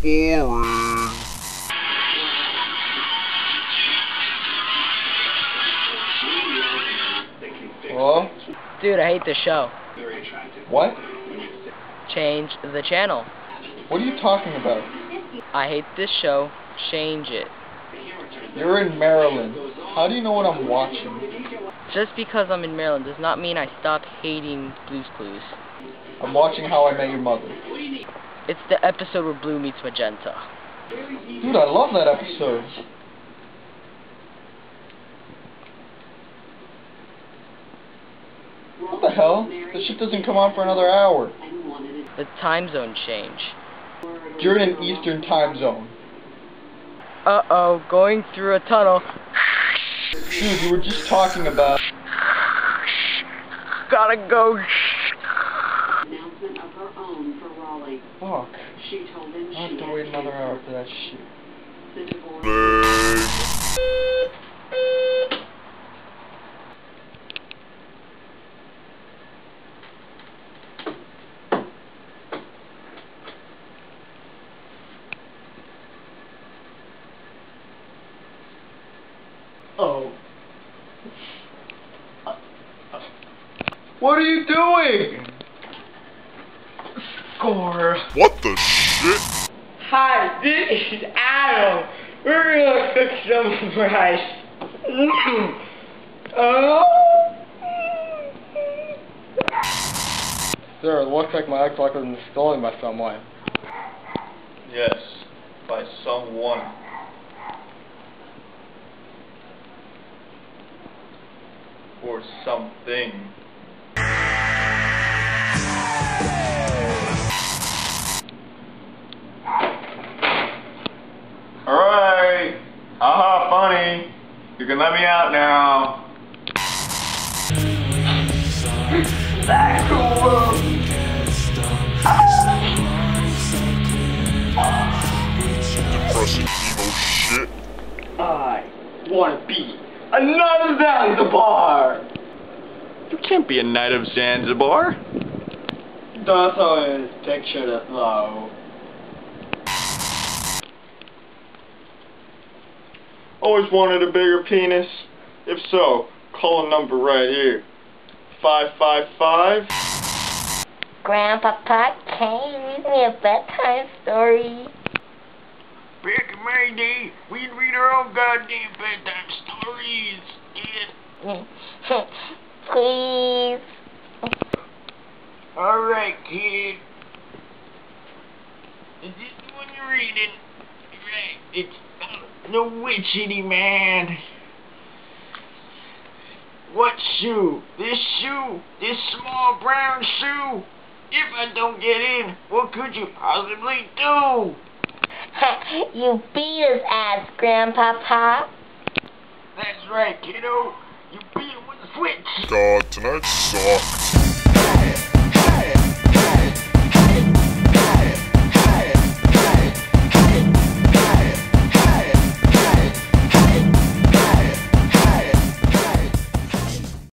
Skilla. Hello? Dude, I hate this show. What? Change the channel. What are you talking about? I hate this show. Change it. You're in Maryland. How do you know what I'm watching? Just because I'm in Maryland does not mean I stop hating Blue's Clues. I'm watching How I Met Your Mother. It's the episode where Blue meets Magenta. Dude, I love that episode. What the hell? This shit doesn't come on for another hour. The time zone change. You're in an Eastern time zone. Uh-oh, going through a tunnel. Dude, you were just talking about... Gotta go. Announcement of her own for Raleigh. Fuck. She told him I have she to had wait another cancer. hour for that shit. The divorce. Oh. What are you doing? Score. What the shit? Hi, this is Adam. We're gonna cook some rice. Sir, it looks like my Xbox has been stolen by someone. Yes, by someone. Or something. Alright. Haha, funny. You can let me out now. Depressing emo shit. I want to be a knight of Zanzibar. You can't be a knight of Zanzibar. That's always pictured it though. Always wanted a bigger penis? If so, call a number right here. 555. Grandpapa, can you read me a bedtime story? Back in my day, we'd read our own goddamn bedtime stories, kid. Please. Alright, kid. Is this the one you're reading? Right, it's The Witchetty Man. What shoe? This shoe? This small brown shoe? If I don't get in, what could you possibly do? You beat his ass, Grandpapa. That's right, kiddo. You beat him with a switch. God, tonight sucked.